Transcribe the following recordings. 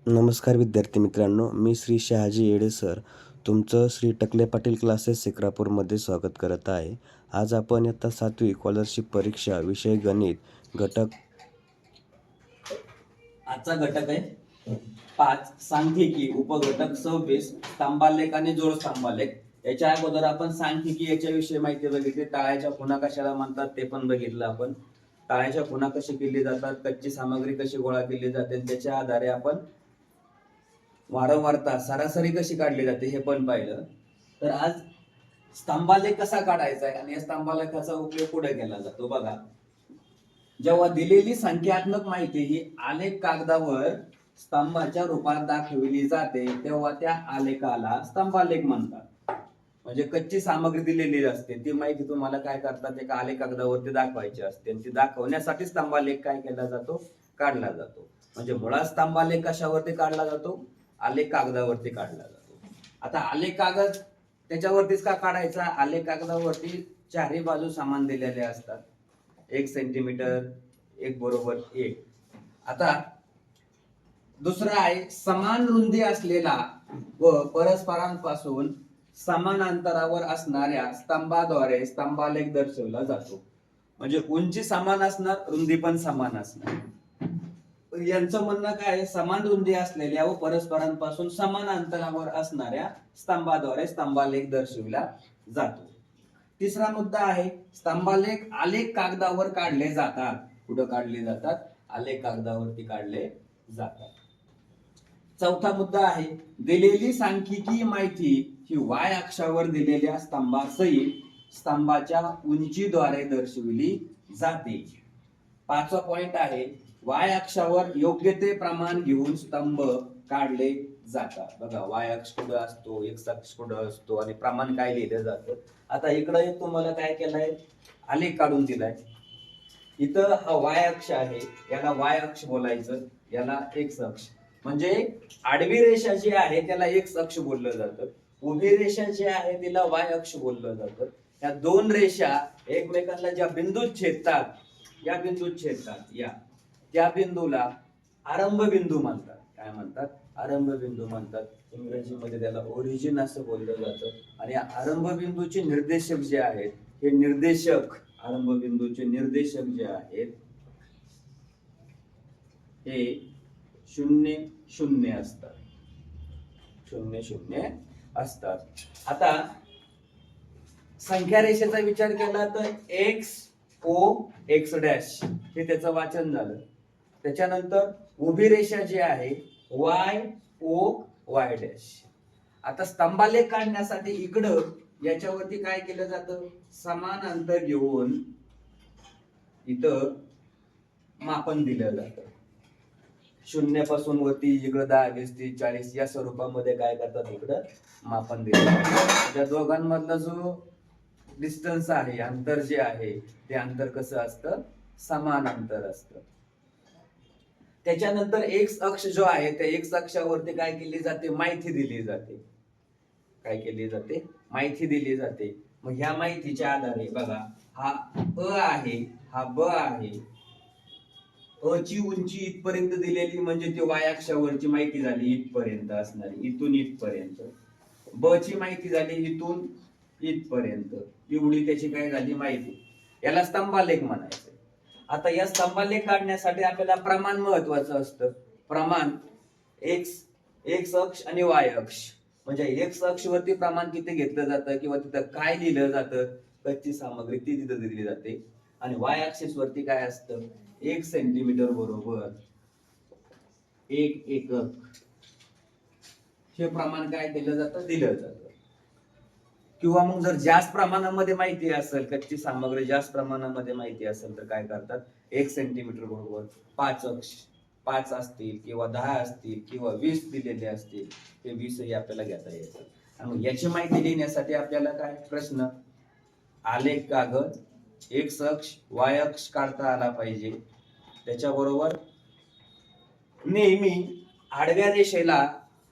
नमस्कार विद्यार्थी मित्रांनो, मी श्री शहाजी येडे सर तुमचं श्री टकले पाटील क्लासेस शिक्रापूरमध्ये स्वागत करत आहे. आज आपण इयत्ता 7वी स्कॉलरशिप परीक्षा विषय गणित घटक आजचा घटक आहे 5 सांख्यिकी उपघटक 26 स्तंभालेख आणि जोड स्तंभालेख. याच्या अगोदर आपण सांख्यिकी याच्याविषयी माहिती बघितली. टाळ्याच्या खुणा कशाला म्हणतात ते पण बघितलं आपण. टाळ्याच्या खुणा कशी केली जातात, कच्ची सामग्री कशी गोळा केली जाते, त्याच्या आधारे आपण वारंवारता सरासरी कशी काढली जाते हे पण पाहिलं. तर आज स्तंभालेख कसा काढायचा आहे आणि या स्तंभालेखाचा उपयोग कुठे केला जातो बघा. जेव्हा दिलेली संख्यात्मक माहिती ही आलेख कागदावर स्तंभाच्या रूपात दाखवली जाते तेव्हा त्या आलेखाला स्तंभालेख म्हणतात. म्हणजे कच्ची सामग्री दिलेली असते, ती माहिती तुम्हाला काय करतात एका आलेख कागदावरती दाखवायची असते आणि ती दाखवण्यासाठी स्तंभालेख काय केला जातो, काढला जातो. म्हणजे मुळात स्तंभालेख कशावरती काढला जातो, आलेख कागदावरती काढला जातो. आता आलेख कागद त्याच्यावरतीच का काढायचा, आलेख कागदावरती चारही बाजू समान दिलेल्या असतात, 1 सेंटीमीटर 1 बरोबर 1. आता दुसरा आहे समान रुंदी असलेला व परस्परांपासून समान अंतरावर असणाऱ्या स्तंभाद्वारे स्तंभालेख दर्शवला जातो. म्हणजे उंची समान असणार, रुंदी पण समान असणार. यांचं म्हणणं काय, समान रुंदी असलेल्या व परस्परांपासून समान अंतरावर असणाऱ्या स्तंभाद्वारे स्तंभालेख दर्शविला जातो. तिसरा मुद्दा आहे स्तंभालेख आलेख कागदावर काढले जातात. कुठं काढले जातात, आलेख कागदावरती काढले जातात. चौथा मुद्दा आहे दिलेली सांख्यिकी माहिती ही वाय अक्षावर दिलेल्या स्तंभासहित स्तंभाच्या उंचीद्वारे दर्शविली जाते. पाचवा पॉइंट आहे वाय अक्षावर योग्य ते प्रमाण घेऊन स्तंभ काढले जातात. बघा वाय अक्ष कुठं असतो, एक्स अक्ष कुठं असतो आणि प्रमाण काय लिहिलं जातं. आता इकडे एक तुम्हाला काय केलंय, आलेख काढून दिलाय. इथं हा वाय अक्ष आहे, याला वाय अक्ष बोलायचं, याला एक्स अक्ष. म्हणजे आडवी रेषा जी आहे त्याला एक्स अक्ष बोललं जातं, उभी रेषा जी आहे तिला वाय अक्ष बोललं जातं. या दोन रेषा एकमेकांना ज्या बिंदूत छेदतात, या बिंदूत छेदतात, त्या बिंदूला आरंभ बिंदू म्हणतात. काय म्हणतात, आरंभ बिंदू म्हणतात. इंग्रजीमध्ये त्याला ओरिजिन असं बोललं जातं. आणि या आरंभ बिंदूचे निर्देशक जे आहेत, हे निर्देशक आरंभ बिंदूचे निर्देशक जे आहेत हे 0 0 असतात, 0 0 असतात. आता संख्या रेषेचा विचार केला तर एक्स ओ एक्स डॅश हे त्याचं वाचन झालं. त्याच्यानंतर उभी रेषा जी आहे वाय ओ वाय डॅश. आता स्तंभालेख काढण्यासाठी इकडं याच्यावरती काय केलं जातं, समान अंतर घेऊन इथं मापन दिलं जातं. 0 पासून वरती इकडं 10 20 30 40 या स्वरूपामध्ये काय करतात, इकडं मापन दिलं जातं. त्या दोघांमधला जो डिस्टन्स आहे, अंतर जे आहे, ते अंतर कसं असतं, समान अंतर असतं. त्याच्यानंतर एक्स अक्ष जो आहे त्या एक्स अक्षावरती काय केली जाते, माहिती दिली जाते. काय केली जाते, माहिती दिली जाते. मग ह्या माहितीच्या आधारे बघा हा अ आहे, हा ब आहे. अ ची उंची इथपर्यंत दिलेली म्हणजे ती वाय अक्षावरची माहिती झाली, इथपर्यंत असणारी, इथून इथपर्यंत. ब ची माहिती झाली इथून इथपर्यंत, एवढी त्याची काय झाली माहिती. याला स्तंभालेख म्हणायचं. आता या स्तंभालेख काढण्यासाठी आपल्याला प्रमाण महत्वाचं असतं. प्रमाण एक्स अक्ष आणि वाय अक्ष. म्हणजे एक्स अक्ष वरती प्रमाण किती घेतलं जातं किंवा तिथं काय लिहिलं जातं, कच्ची सामग्री ती तिथं दिली जाते. आणि वाय अक्षेस वरती काय असतं, 1 सेंटीमीटर बरोबर 1 एकक हे प्रमाण काय केलं जातं, दिलं जातं. किंवा मग जर जास्त प्रमाणामध्ये माहिती असेल, कच्ची सामग्री जास्त प्रमाणामध्ये माहिती असेल तर काय करतात, 1 सेंटीमीटर बरोबर 5 अक्ष. 5 असतील किंवा 10 असतील किंवा 20 दिलेले असतील, ते 20 ही आपल्याला घेता येतं. आणि याची माहिती लिहिण्यासाठी आपल्याला काय प्रश्न, आलेख कागद एक्स अक्ष वाय अक्ष काढता आला पाहिजे. त्याच्याबरोबर नेहमी आडव्या रेषेला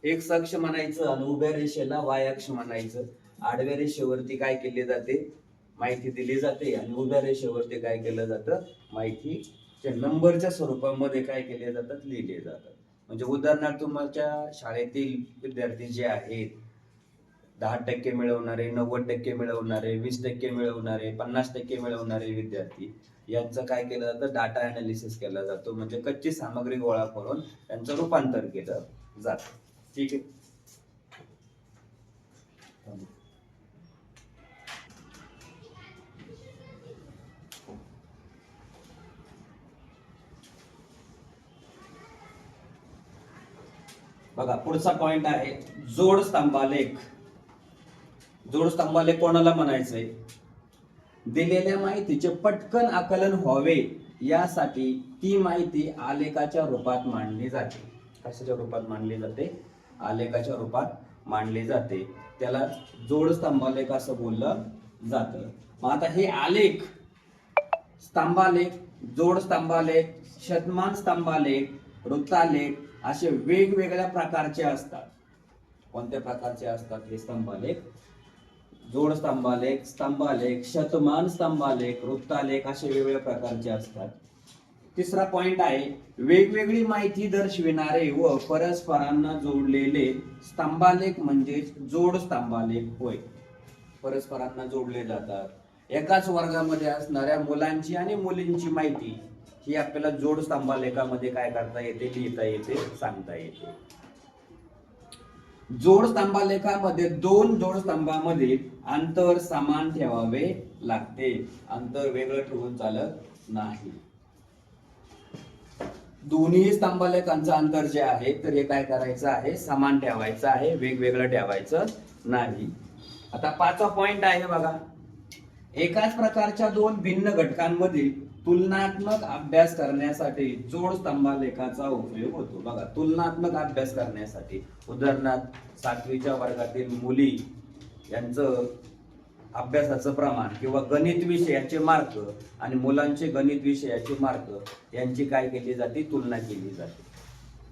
एक्स अक्ष म्हणायचं आणि उभ्या रेषेला वाय अक्ष म्हणायचं. आडव्या रेषेवरती काय केले जाते, माहिती दिली जाते आणि उभ्या रेषेवरती काय केलं जातं, माहिती नंबरच्या स्वरूपामध्ये काय केले जातात, लिहिले जातात. म्हणजे उदाहरणार्थ तुमच्या शाळेतील विद्यार्थी जे आहेत 10% मिळवणारे, 90% मिळवणारे, 20% मिळवणारे, 50% मिळवणारे विद्यार्थी यांचं काय केलं जातं, डाटा अनालिसिस केला जातो. म्हणजे कच्ची सामग्री गोळा करून त्यांचं रूपांतर केलं जातं. ठीक आहे. बघा पुढचा पॉइंट आहे जोड स्तंभालेख. जोड स्तंभालेख कोणाला म्हणायचंय? दिलेल्या माहितीचे पटकन आकलन व्हावे यासाठी ती माहिती आलेखाच्या रूपात मांडली जाते. कशाच्या रूपात मांडली जाते? आलेखाच्या रूपात मांडली जाते. त्याला जोड स्तंभालेख असं बोललं जातं. मग आता हे आलेख, स्तंभालेख, जोड स्तंभालेख, शतमान स्तंभालेख, वृत्तालेख असे वेगवेगळ्या प्रकारचे असतात. कोणत्या प्रकारचे असतात हे स्तंभालेख? जोड स्तंभालेख, स्तंभालेख, शतमान स्तंभालेख, वृत्तालेख असे वेगवेगळ्या प्रकारचे असतात. तिसरा पॉइंट आहे वेगवेगळी माहिती दर्शविणारे व परस्परांना जोडलेले स्तंभालेख म्हणजे जोड स्तंभालेख होय. परस्परांना जोडले जातात. एकाच वर्गामध्ये असणाऱ्या मुलांची आणि मुलींची माहिती ही आपल्याला जोड स्तंभालेखामध्ये काय करता येते, लिहिता येते, सांगता येते. जोड स्तंभालेखामध्ये दोन जोड स्तंभामध्ये अंतर समान ठेवावे लागते. अंतर वेगळं ठेवून चालत नाही. दोन्ही स्तंभालेखांचं अंतर जे आहे तर हे काय करायचं आहे, समान ठेवायचं आहे, वेगवेगळं ठेवायचं नाही. आता पाचवा पॉइंट आहे बघा, एकाच प्रकारच्या दोन भिन्न घटकांमधील तुलनात्मक अभ्यास करण्यासाठी जोड स्तंभालेखाचा उपयोग होतो. बघा तुलनात्मक अभ्यास करण्यासाठी उदाहरणार्थ 7वीच्या वर्गातील मुली यांचं अभ्यासाचं प्रमाण किंवा गणित विषयाचे मार्क आणि मुलांचे गणित विषयाचे मार्क यांची काय केली जाते, तुलना केली जाते.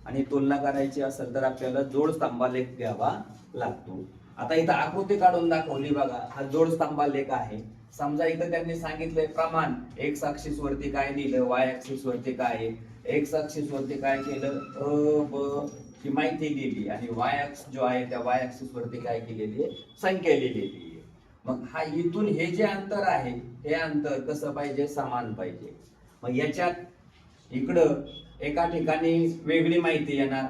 आणि तुलना करायची असेल तर आपल्याला जोड स्तंभालेख घ्यावा लागतो. आता इथं आकृती काढून दाखवली बघा, हा जोड स्तंभालेख आहे. समजा इथं त्यांनी सांगितलंय प्रमाण एक्स ऍक्सिस वरती काय दिलं, वाय ऍक्सिस वरती काय, एक्स ऍक्सिस वरती काय केलं, अ ब ही माहिती दिली आणि वाय ऍक्सिस जो आहे त्या वाय ऍक्सिस वरती काय केलेली आहे, संख्या लिहिलेली आहे. मग हा इथून हे जे अंतर आहे हे अंतर कसं पाहिजे, समान पाहिजे. मग याच्यात इकडं एका ठिकाणी वेगळी माहिती येणार,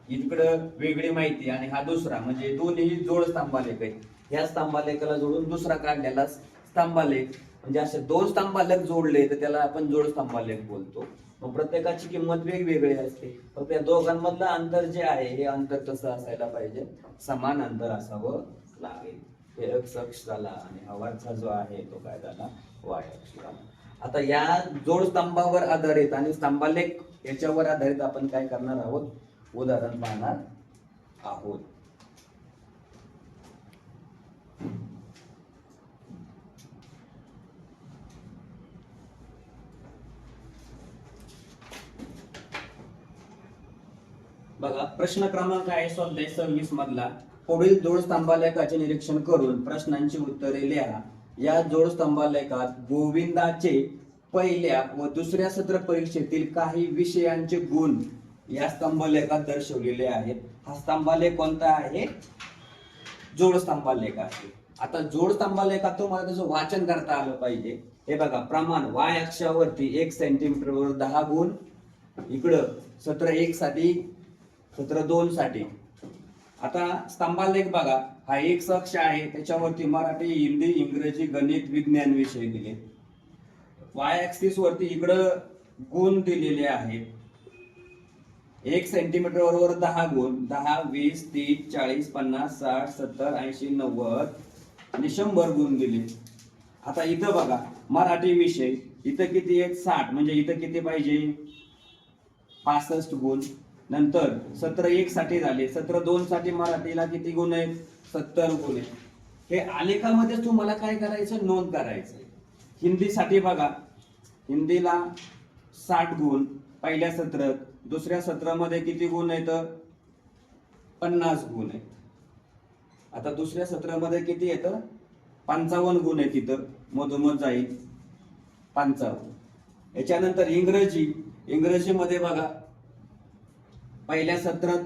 इकडं वेगळी माहिती आणि हा दुसरा, म्हणजे दोन्ही जोड स्तंभालेख आहेत. या स्तंभालेखाला जोडून दुसरा काढलेला स्तंभालेख, म्हणजे असे दोन स्तंभालेख जोडले तर त्याला आपण जोड स्तंभालेख बोलतो. मग प्रत्येकाची किंमत वेगवेगळी असते. फक्त या दोघांमधलं अंतर जे आहे हे अंतर कसं असायला पाहिजे, समान अंतर असावं लागेल. हे एक्स अक्ष झाला आणि हा वरचा जो आहे तो काय झाला, वाय अक्ष झाला. आता या जोड स्तंभावर आधारित आणि स्तंभालेख याच्यावर आधारित आपण काय करणार आहोत, उदाहरण पाहणार आहोत. बघा प्रश्न क्रमांक आहे स्वाध्याय 26 मधला, पुढील जोड स्तंभालेखाचे निरीक्षण करून प्रश्नांची उत्तरे लिहा. या जोड स्तंभालेखात गोविंदाचे पहिल्या व दुसऱ्या सत्र परीक्षेतील काही विषयांचे गुण या स्तंभालेखात दर्शवलेले आहेत. हा स्तंभालेख कोणता आहे, जोड स्तंभालेख आहे. आता जोड स्तंभालेखात तुम्हाला त्याचं वाचन करता आलं पाहिजे. हे बघा प्रमाण वाय अक्षावरती 1 सेंटीमीटर वर 10 गुण, इकडं सत्र 1 साठी, सत्र 2 साठी. आता स्तंभालेख बघा, हा एक अक्ष आहे त्याच्यावरती मराठी, हिंदी, इंग्रजी, गणित, विज्ञान विषय दिले. वाय ऍक्सिस वरती इकडं गुण दिलेले आहेत. 1 सेंटीमीटर वर 10 गुण, 10, 20, 30, 40, 50, 60, 70, 80, 90 आणि 100 गुण दिले. आता इथं बघा मराठी विषय, इथं किती आहेत, 60, म्हणजे इथं किती पाहिजे, 65 गुण. नंतर सत्र 1 साठी झाले, सत्र 2 साठी मराठीला किती गुण आहेत, 70 गुण आहेत. हे आलेखामध्ये तुम्हाला काय करायचं, नोंद करायचं. हिंदीसाठी बघा, हिंदीला 60 गुण पहिल्या सत्रात, दुसऱ्या सत्रामध्ये किती गुण आहेत, 50 गुण आहेत. आता दुसऱ्या सत्रामध्ये किती येतं, 55 गुण आहेत. इथं मधोमध जाईल 55. याच्यानंतर इंग्रजी, इंग्रजीमध्ये बघा पहिल्या सत्रात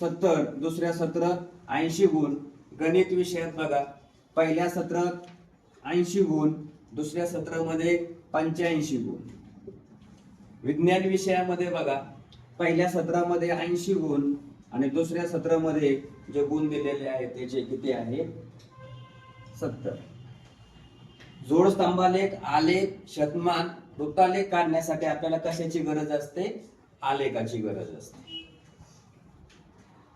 70, दुसऱ्या सत्रात 80 गुण. गणित विषयात बघा, पहिल्या सत्रात 80 गुण, दुसऱ्या सत्रामध्ये 85 गुण. विज्ञान विषयामध्ये बघा, पहिल्या सत्रामध्ये 80 गुण आणि दुसऱ्या सत्रामध्ये जे गुण दिलेले आहेत त्याचे किती आहे? 70. जोड स्तंभालेख, आलेख, शतमान, वृत्तालेख काढण्यासाठी आपल्याला कशाची गरज असते? आलेखाची गरज असते.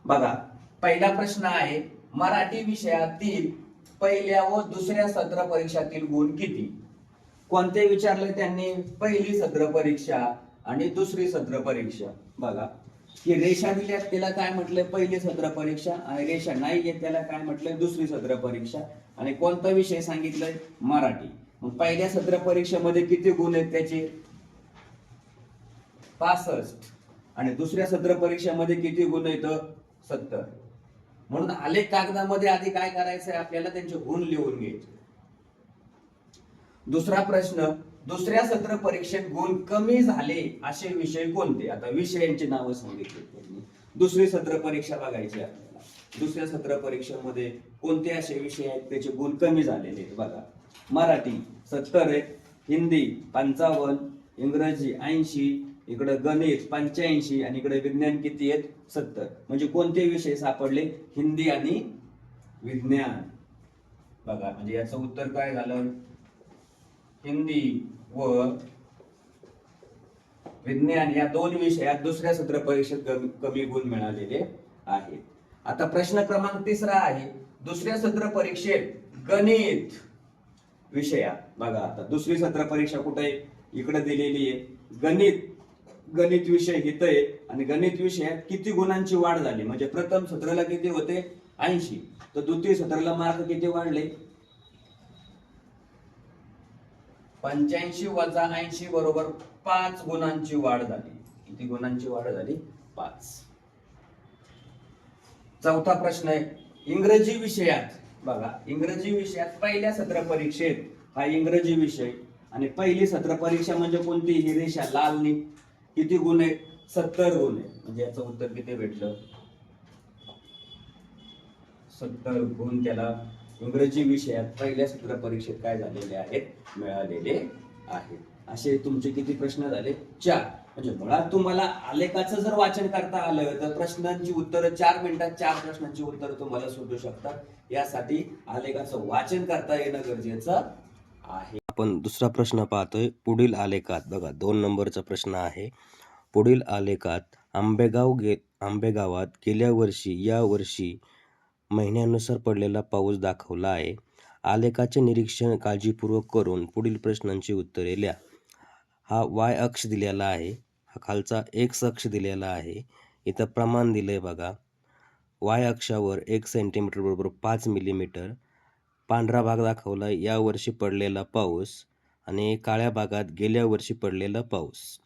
बघा, पहिला प्रश्न आहे, मराठी विषयातील पहिल्या व दुसऱ्या सत्र परीक्षातील गुण किती? कोणते विचारले त्यांनी? पहिली सत्र परीक्षा आणि दुसरी सत्र परीक्षा. बघा, की रेषा दिल्यात त्याला काय म्हटलंय? पहिली सत्र परीक्षा. आणि रेषा नाही येत त्याला काय म्हटलंय? दुसरी सत्र परीक्षा. आणि कोणता विषय सांगितलंय? मराठी. मग पहिल्या सत्र परीक्षेमध्ये किती गुण आहेत त्याचे? 65. आणि दुसऱ्या सत्र परीक्षेमध्ये किती गुण आहेत? 70. म्हणून आलेख कागदामध्ये आधी काय करायचंय? आपल्याला त्यांचे गुण लिहून घ्यायचे. दुसरा प्रश्न, दुसऱ्या सत्र परीक्षेत गुण कमी झाले असे विषय कोणते? आता विषयांची नावं सांगितली त्यांनी. दुसरी सत्र परीक्षा बघायची आपल्याला. दुसऱ्या सत्र परीक्षेमध्ये कोणते असे विषय आहेत त्याचे गुण कमी झालेले? बघा, मराठी 70 आहे, हिंदी 55, इंग्रजी 80, इकडे गणित 85 आणि इकडे विज्ञान किती आहेत? 70. म्हणजे कोणते विषय सापडले? हिंदी आणि विज्ञान. बघा, म्हणजे याचं उत्तर काय झालं? हिंदी व विज्ञान या दोन विषयात दुसऱ्या सत्र परीक्षेत कमी गुण मिळालेले आहेत. आता प्रश्न क्रमांक 3 आहे, दुसऱ्या सत्र परीक्षेत गणित विषयात. बघा, आता दुसरी सत्र परीक्षा कुठे आहे? इकडे दिलेली आहे. गणित विषय इथं आहे आणि गणित विषयात किती गुणांची वाढ झाली? म्हणजे प्रथम सत्राला किती होते? 80. तर द्वितीय सत्राला मार्क किती वाढले? 85 वजा 80 बरोबर 5 गुणांची वाढ झाली. किती गुणांची वाढ झाली? 5. चौथा प्रश्न आहे, इंग्रजी विषयात. बघा, इंग्रजी विषयात पहिल्या सत्र परीक्षेत हा इंग्रजी विषय आणि पहिली सत्र परीक्षा म्हणजे कोणती? ही रेषा लालनी. किती गुण आहेत? 70 गुण आहेत. म्हणजे याचं उत्तर किती भेटलं? 70 गुण त्याला इंग्रजी विषयात पहिल्या सत्र परीक्षेत काय झालेले आहेत? मिळालेले आहेत. असे तुमचे किती प्रश्न झाले? 4. म्हणजे मुळात तुम्हाला आलेखाचं जर वाचन करता आलं तर प्रश्नांची उत्तरं 4 मिनिटात 4 प्रश्नांची उत्तरं तुम्हाला सुटू शकतात. यासाठी आलेखाचं वाचन करता येणं गरजेचं आहे. आपण दुसरा प्रश्न पाहतोय. पुढील आलेखात बघा, 2 नंबरचा प्रश्न आहे. पुढील आलेखात आंबेगावात गेल्या वर्षी या वर्षी महिन्यानुसार पडलेला पाऊस दाखवला आहे. आलेखाचे निरीक्षण काळजीपूर्वक करून पुढील प्रश्नांची उत्तरे लिहा. हा वाय अक्ष दिलेला आहे, हा खालचा एक्स अक्ष दिलेला आहे. इथं प्रमाण दिलंय बघा. वाय अक्षावर 1 सेंटीमीटर बरोबर 5 मिलीमीटर. पांढरा भाग दाखवला या वर्षी पडलेला पाऊस आणि काळ्या भागात गेल्या वर्षी पडलेला पाऊस.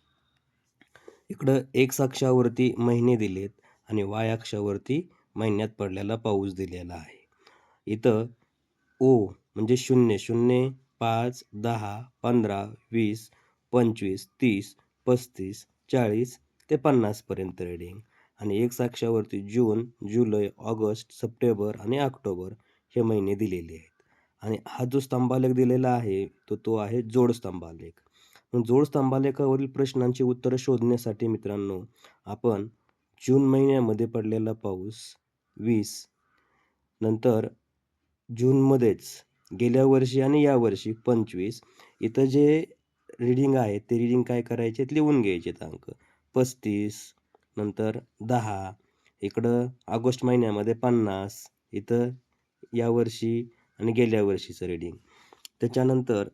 इकडं एक्स अक्षावरती महिने दिलेत आणि वाय अक्षावरती महिन्यात पडलेला पाऊस दिलेला आहे. इथं ओ म्हणजे 0, 0, 5, 10, 15, 20, 25, 30, 35, 40 ते 50 पर्यंत रीडिंग. आणि एक्स अक्षावरती जून, जुलै, ऑगस्ट, सप्टेंबर आणि ऑक्टोबर हे महिने दिलेले आहेत. आणि हा जो स्तंभालेख दिलेला आहे तो आहे जोड स्तंभालेख. मग जोड स्तंभालेखावरील प्रश्नांची उत्तरं शोधण्यासाठी मित्रांनो, आपण जून महिन्यामध्ये पडलेला पाऊस 20, नंतर जूनमध्येच गेल्या वर्षी आणि या वर्षी 25. इथं जे रीडिंग आहे ते रीडिंग काय करायचे? लिहून घ्यायचे अंक. 35, नंतर 10, इकडं ऑगस्ट महिन्यामध्ये 50, इथं या वर्षी आणि गेल्या वर्षीचं रीडिंग. त्याच्यानंतर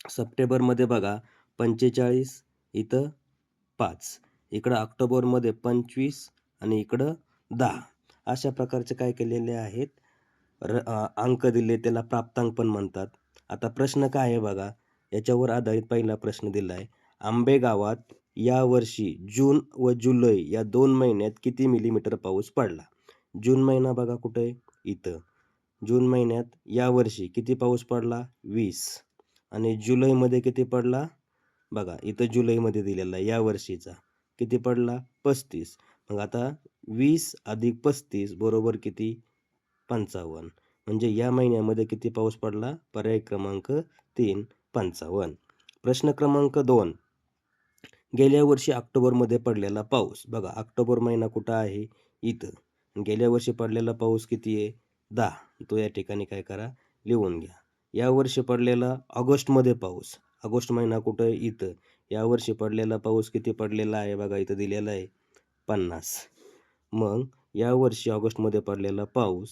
सप्टेंबरमध्ये बघा 45, इथं 5, इकडं ऑक्टोबरमध्ये 25 आणि इकडं 10. अशा प्रकारचे काय केलेले आहेत? अंक दिले, त्याला प्राप्तांक पण म्हणतात. आता प्रश्न काय आहे बघा, याच्यावर आधारित पहिला प्रश्न दिला आहे. आंबेगावात या वर्षी जून व जुलै या 2 महिन्यात किती मिलीमीटर पाऊस पडला? जून महिना बघा कुठे आहे? इथं. जून महिन्यात या वर्षी किती पाऊस पडला? 20. आणि जुलैमध्ये किती पडला? बघा इथं जुलैमध्ये दिलेला आहे या वर्षीचा किती पडला 35. मग आता 20 अधिक 35 बरोबर किती 55. म्हणजे या महिन्यामध्ये किती पाऊस पडला? पर्याय क्रमांक 3 55. प्रश्न क्रमांक 2, गेल्या वर्षी ऑक्टोबरमध्ये पडलेला पाऊस. बघा ऑक्टोबर महिना कुठं आहे? इथं. गेल्या वर्षी पडलेला पाऊस किती आहे? 10. तो या ठिकाणी काय करा? लिहून घ्या. या वर्षी पडलेला ऑगस्टमध्ये पाऊस. ऑगस्ट महिना कुठं आहे? इथं. या वर्षी पडलेला पाऊस किती पडलेला आहे? बघा इथं दिलेला आहे 50. मग या वर्षी ऑगस्टमध्ये पडलेला पाऊस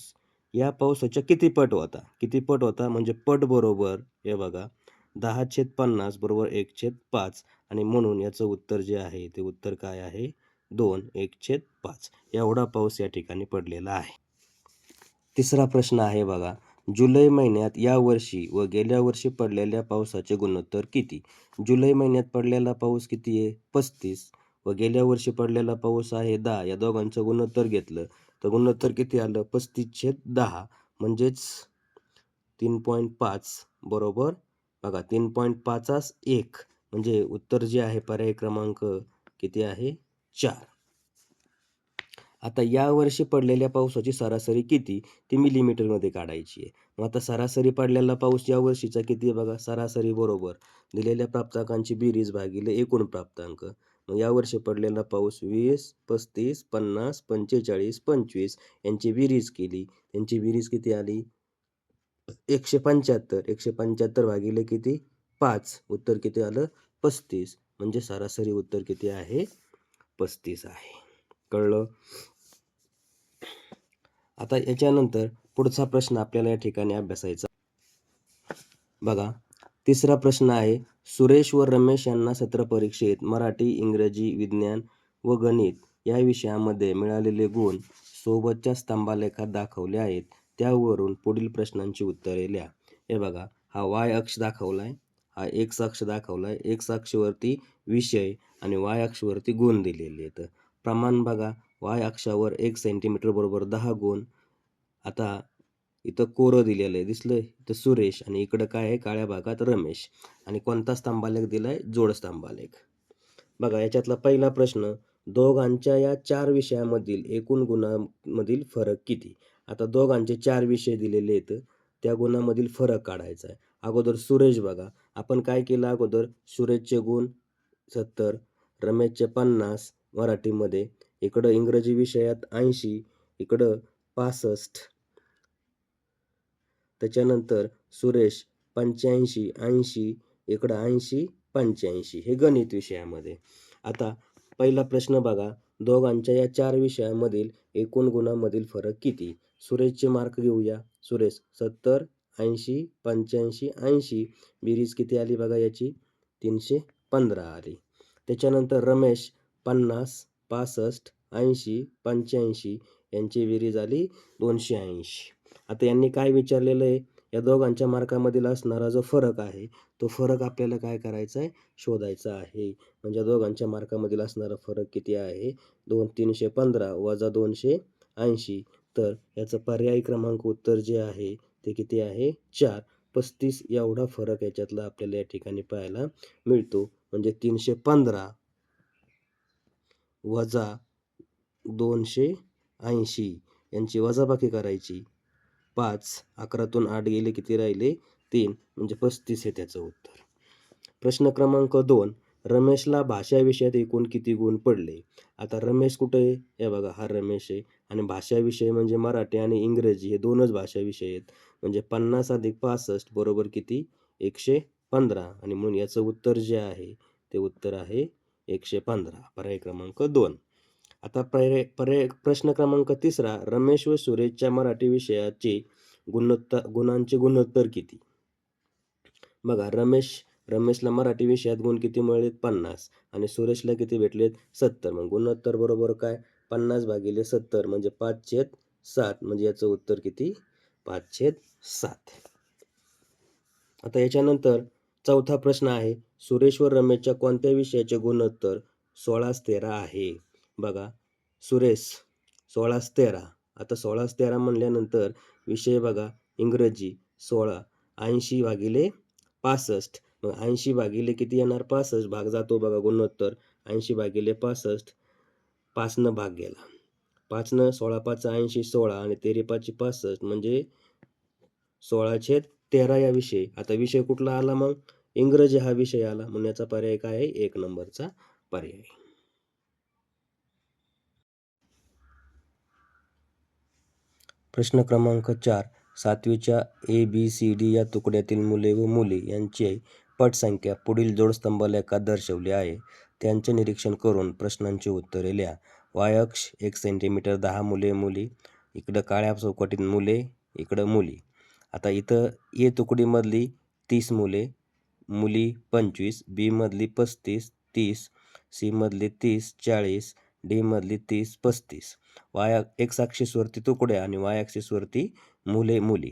या पावसाच्या किती पट होता? किती पट होता? म्हणजे पट बरोबर हे बघा 10/50 बरोबर 1/5 आणि म्हणून याचं उत्तर जे आहे ते उत्तर काय आहे? 2 1/5 एवढा पाऊस या ठिकाणी पडलेला आहे. तिसरा प्रश्न आहे बघा, जुलै महिन्यात या वर्षी व गेल्या वर्षी पडलेल्या पावसाचे गुणोत्तर किती? जुलै महिन्यात पडलेला पाऊस किती आहे? 35 व गेल्या वर्षी पडलेला पाऊस आहे 10. या दोघांचं गुणोत्तर घेतलं तर गुणोत्तर किती आलं? 35/10 म्हणजेच 3.5 बरोबर बघा 3.5 1 म्हणजे उत्तर जे आहे पर्याय क्रमांक किती आहे? 4. आता यावर्षी पडलेल्या पावसाची सरासरी किती ती मिलीमीटरमध्ये काढायची आहे. मग आता सरासरी पडलेला पाऊस या वर्षीचा किती आहे बघा? सरासरी बरोबर दिलेल्या प्राप्तांकांची बेरीज भागिले एकूण प्राप्तांक. मग यावर्षी पडलेला पाऊस 20 35 50 45 25 यांची बेरीज केली. त्यांची बेरीज किती आली? 175. 175 भागिले किती? 5. उत्तर किती आलं? 35. म्हणजे सरासरी उत्तर किती आहे? 35 आहे. कळलं? आता याच्यानंतर पुढचा प्रश्न आपल्याला या ठिकाणी अभ्यासायचा. बघा तिसरा प्रश्न आहे, सुरेश व रमेश यांना सत्र परीक्षेत मराठी, इंग्रजी, विज्ञान व गणित या विषयामध्ये मिळालेले गुण सोबतच्या स्तंभालेखात दाखवले आहेत. त्यावरून पुढील प्रश्नांची उत्तरे लिहा. हे बघा हा वाय अक्ष दाखवलाय, हा एक्स अक्ष दाखवलाय. एक्स अक्षावरती विषय आणि वाय अक्षावरती गुण दिलेले आहेत. प्रमाण बघा वाय अक्षावर 1 सेंटीमीटर बरोबर 10 गुण. आता इथं कोरं दिलेलं आहे दिसलंय, इथं सुरेश आणि इकडं काय आहे काळ्या भागात रमेश. आणि कोणता स्तंभालेख दिलाय? जोड स्तंभालेख. बघा याच्यातला पहिला प्रश्न, दोघांच्या या 4 विषयामधील एकूण गुणांमधील फरक किती? आता दोघांचे 4 विषय दिलेले आहेत, त्या गुणांमधील फरक काढायचा आहे. अगोदर सुरेश बघा, आपण काय केलं अगोदर? सुरेशचे गुण 70, रमेशचे 50 मराठीमध्ये, इकडं इंग्रजी विषयात 80, इकडं 65, त्याच्यानंतर सुरेश 85 80, इकडं 80 85 हे गणित विषयामध्ये. आता पहिला प्रश्न बघा, दोघांच्या या 4 विषयामधील एकूण गुणांमधील फरक किती? सुरेशचे मार्क घेऊया. सुरेश 70 80 85 80 बेरीज किती आली बघा याची? 315 आली. त्याच्यानंतर रमेश 50 65 80 85 यांची बेरीज आली 280. आता यांनी काय विचारलेलं आहे? या दोघांच्या मार्कामधील असणारा जो फरक आहे तो फरक आपल्याला काय करायचा आहे? शोधायचा आहे. म्हणजे दोघांच्या मार्कामधील असणारा फरक किती आहे? 315 वजा 280. तर याचं पर्यायी क्रमांक उत्तर जे आहे ते किती आहे? 4. 35 एवढा फरक याच्यातला आपल्याला या ठिकाणी पाहायला मिळतो. म्हणजे 315 वजा 280 यांची वजाबाकी करायची. 5 11तून 8 गेले किती राहिले? 3 म्हणजे 35 हे त्याचं उत्तर. प्रश्न क्रमांक 2, रमेशला भाषा विषयात एकूण किती गुण पडले? आता रमेश कुठे आहे? हे बघा हा रमेश आहे आणि भाषा विषय म्हणजे मराठी आणि इंग्रजी हे दोनच भाषा विषय आहेत. म्हणजे 50 अधिक 65 बरोबर किती? 115 आणि म्हणून याचं उत्तर जे आहे ते उत्तर आहे 115. पर्याय क्रमांक 2. आता प्रश्न क्रमांक 3, रमेश व सुरेशच्या मराठी विषयाचे गुणांचे गुणोत्तर किती? बघा रमेशला मराठी विषयात गुण किती मिळालेत? 50 आणि सुरेशला किती भेटलेत? 70. मग गुणोत्तर बरोबर काय? 50 भागिले 70 म्हणजे 5/7 म्हणजे याचं उत्तर किती? 5/7. आता याच्यानंतर चौथा प्रश्न आहे, सुरेश व रमेशच्या कोणत्या विषयाचे गुणोत्तर 16/13 आहे? बघा सुरेश 16/13. आता 16/13 म्हणल्यानंतर विषय बघा इंग्रजी 16, 80 भागिले 65. मग 80 भागिले किती येणार? 65 भाग जातो बघा गुणोत्तर 80 भागिले 65, 5 भाग गेला. 5 16 5 80 16 आणि 13 5 65 म्हणजे 16/13 या विषयी. आता विषय कुठला आला मग? इंग्रजी हा विषय आला. म्हणून याचा पर्याय काय आहे? 1 नंबरचा पर्याय. प्रश्न क्रमांक 4. 7वीच्या ABCD या तुकड्यातील मुले व मुली यांची पटसंख्या पुढील जोडस्तंभलेखात दर्शवली आहे. त्यांचे निरीक्षण करून प्रश्नांची उत्तरे लिहा. वाय अक्ष 1 सेंटीमीटर 10 मुले मुली. इकडं काळ्या चौकटीत मुले, इकडं मुली. आता इथं ए तुकडीमधली 30 मुले, मुली 25, बी मधली 35 30, सी मधली 30 40, डी मधली 30 35. एक्स ॲक्सिसवरती तुकड्या आणि वाय ॲक्सिसवरती मुले मुली.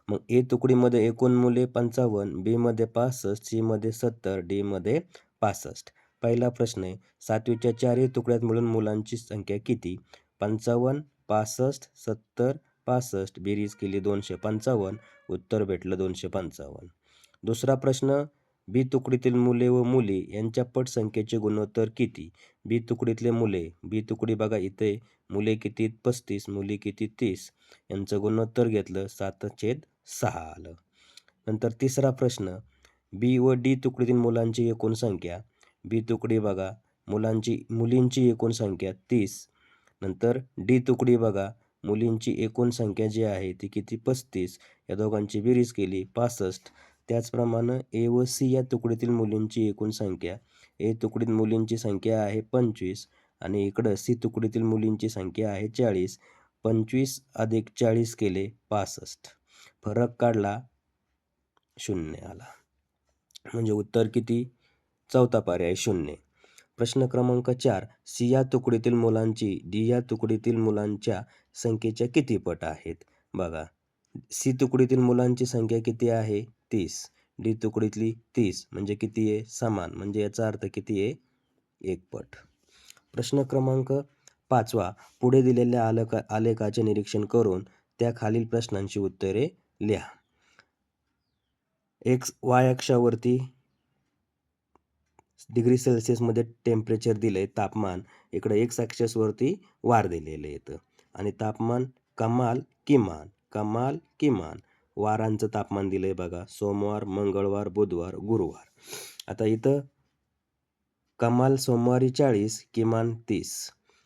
मग ए तुकडीमध्ये एकूण मुले 55, बी मध्ये 65, सी मध्ये 70, डी मध्ये 65. पहिला प्रश्न आहे, 7वीच्या 4 तुकड्यात मिळून मुलांची संख्या किती? 55, 65, 70, 65. बेरीज केली 255. उत्तर भेटलं 255. दुसरा प्रश्न, बी तुकडीतील मुले व मुली यांच्या पटसंख्येचे गुणोत्तर किती? बी तुकडीतले मुले, बी तुकडी बघा इथे मुले किती 35, मुली किती 30. यांचं गुणोत्तर घेतलं 7/6 आलं. नंतर तिसरा प्रश्न, बी व डी तुकडीतील मुलांची एकूण संख्या. बी तुकडी बघा मुलींची एकूण संख्या 30. नंतर डी तुकडी बघा मुलींची एकूण संख्या जी आहे ती किती 35. या दोघांची बेरीज केली 65. त्याचप्रमाणे ए व सी या तुकडीतील मुलींची एकूण संख्या. ए तुकडीत मुलींची संख्या आहे 25 आणि इकडं सी तुकडीतील मुलींची संख्या आहे 40. 25 अधिक 40 केले 65. फरक काढला 0 आला. म्हणजे उत्तर किती? चौथा पर्याय 0. प्रश्न क्रमांक 4. सी या तुकडीतील मुलांची डी या तुकडीतील मुलांच्या संख्येच्या किती पट आहेत? बघा, सी तुकडीतील मुलांची संख्या किती आहे? 30. डी तुकडीतली 30 म्हणजे किती आहे? समान. म्हणजे याचा अर्थ किती आहे? 1 पट. प्रश्न क्रमांक 5. पुढे दिलेल्या आलेखाचे निरीक्षण करून त्या खालील प्रश्नांची उत्तरे लिहा. वाय अक्षावरती डिग्री सेल्सिअसमध्ये टेम्परेचर दिलंय, तापमान. इकडे एक्स ॲक्सिसवरती वार दिलेले आहेत आणि तापमान कमाल किमान वारांचं तापमान दिलंय बघा. सोमवार, मंगळवार, बुधवार, गुरुवार. आता इथं कमाल सोमवारी 40, किमान 30.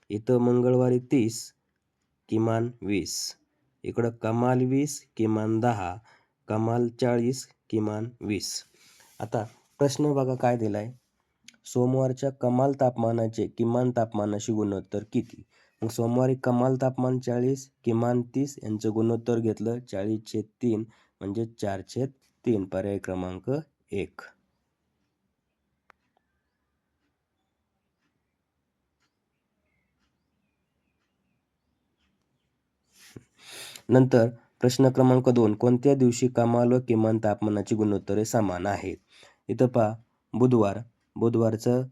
इथं मंगळवारी 30, किमान 20. इकडं कमाल 20, किमान 10, कमाल 40, किमान 20. आता प्रश्न बघा काय दिलाय, सोमवारच्या कमाल तापमानाचे किमान तापमानाशी गुणोत्तर किती? मग सोमवारी कमाल तापमान 40, किमान 30 यांचं गुणोत्तर घेतलं 40/3 म्हणजे 4/3. पर्याय क्रमांक 1. नंतर प्रश्न क्रमांक 2. कोणत्या दिवशी कमाल व किमान तापमानाची गुणोत्तरे समान आहेत? इथं पहा, बुधवारचं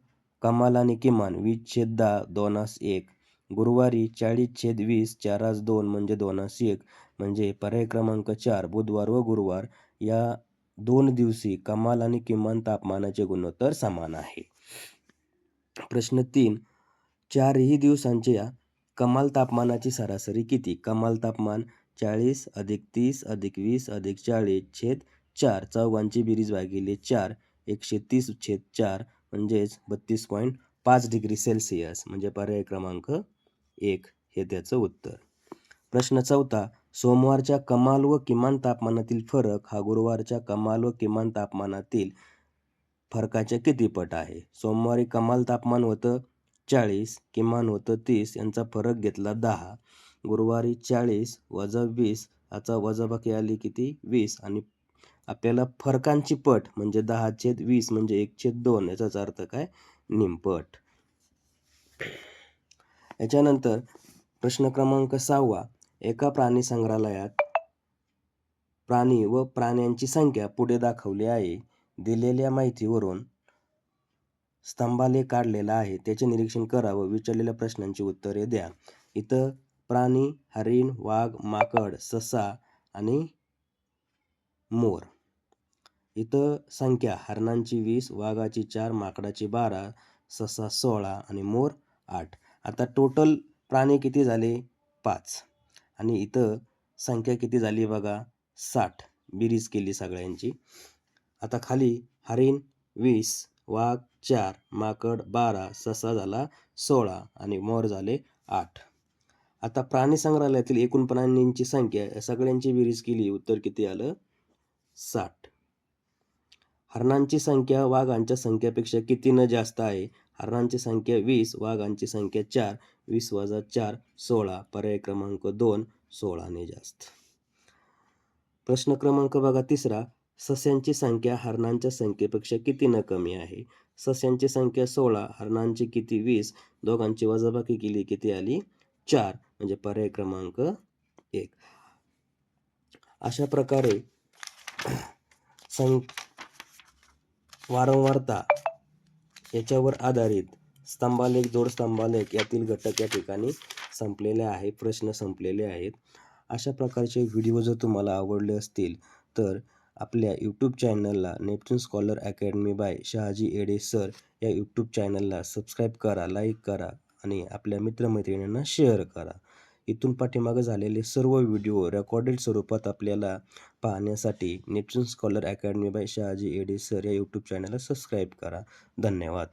कमाल आणि किमान 20/10 2:1. गुरुवारी 40/20 4:2 म्हणजे 2:1. म्हणजे पर्याय क्रमांक 4 बुधवार व गुरुवार या 2 दिवशी कमाल आणि किमान तापमानाचे गुणोत्तर समान आहे. प्रश्न 3. 4ही दिवसांच्या कमाल तापमानाची सरासरी किती? कमाल तापमान 40 अधिक 30 अधिक 20 अधिक 40/4. चौघांची बेरीज भागिले 4. 130/4 म्हणजेच 32.5 डिग्री सेल्सिअस. म्हणजे पर्याय क्रमांक 1 हे त्याचं उत्तर. प्रश्न 4. सोमवारच्या कमाल व किमान तापमानातील फरक हा गुरुवारच्या कमाल व किमान तापमानातील फरकाच्या किती पट आहे? सोमवारी कमाल तापमान होतं 40, किमान होतं 30, यांचा फरक घेतला 10. गुरुवारी 40 वजा 20 याचा वजाबाकी आली किती? 20. आणि आपल्याला फरकांची पट म्हणजे 10/20 म्हणजे 1/2. याचाच अर्थ काय? निमपट. याच्यानंतर प्रश्न क्रमांक 6. एका प्राणी संग्रहालयात प्राणी व प्राण्यांची संख्या पुढे दाखवली आहे. दिलेल्या माहितीवरून स्तंभालेख काढलेला आहे. त्याचे निरीक्षण करा व विचारलेल्या प्रश्नांची उत्तरे द्या. इथं प्राणी, हरिण, वाघ, माकड, ससा आणि मोर. इथं संख्या हरणांची 20, वाघाची 4, माकडाची 12, ससा 16 आणि मोर 8. आता टोटल प्राणी किती झाले? 5. आणि इथं संख्या किती झाली बघा? 60. बेरीज केली सगळ्यांची. आता खाली हरिण 20, वाघ 4, माकड 12, ससा झाला 16 आणि मोर झाले 8. आता प्राणी संग्रहालयातील एकूण प्राण्यांची संख्या या सगळ्यांची बेरीज केली, उत्तर किती आलं? 60. हरणांची संख्या वाघांच्या संख्येपेक्षा कितीनं जास्त आहे? हरणांची संख्या 20, वाघांची संख्या 4. 20 वजा 4 16. पर्याय क्रमांक 2 16ने जास्त. प्रश्न क्रमांक बघा तिसरा. सस्यांची संख्या हरणांच्या संख्येपेक्षा कितीनं कमी आहे? सस्यांची संख्या 16, हरणांची किती 20, दोघांची वजाबाकी केली किती आली? 4. म्हणजे पर्याय क्रमांक 1. अशा प्रकारे वारंवारता याच्यावर आधारित स्तंभालेख, जोडस्तंभालेख यातील घटक या ठिकाणी संपलेले आहे. प्रश्न संपलेले आहेत. अशा प्रकारचे व्हिडिओ जर तुम्हाला आवडले असतील तर आपल्या यूट्यूब चॅनलला Neptune Scholar Academy by Shahaji Yede sir या यूट्यूब चॅनलला सबस्क्राईब करा, लाईक करा आणि आपल्या मित्रमैत्रिणींना शेअर करा. इथून पाठीमागे झालेले सर्व व्हिडिओ रेकॉर्डेड स्वरूपात आपल्याला पाहण्यासाठी Neptune Scholar Academy by Shahaji Yede sir या यूट्यूब चॅनलला सबस्क्राईब करा. धन्यवाद.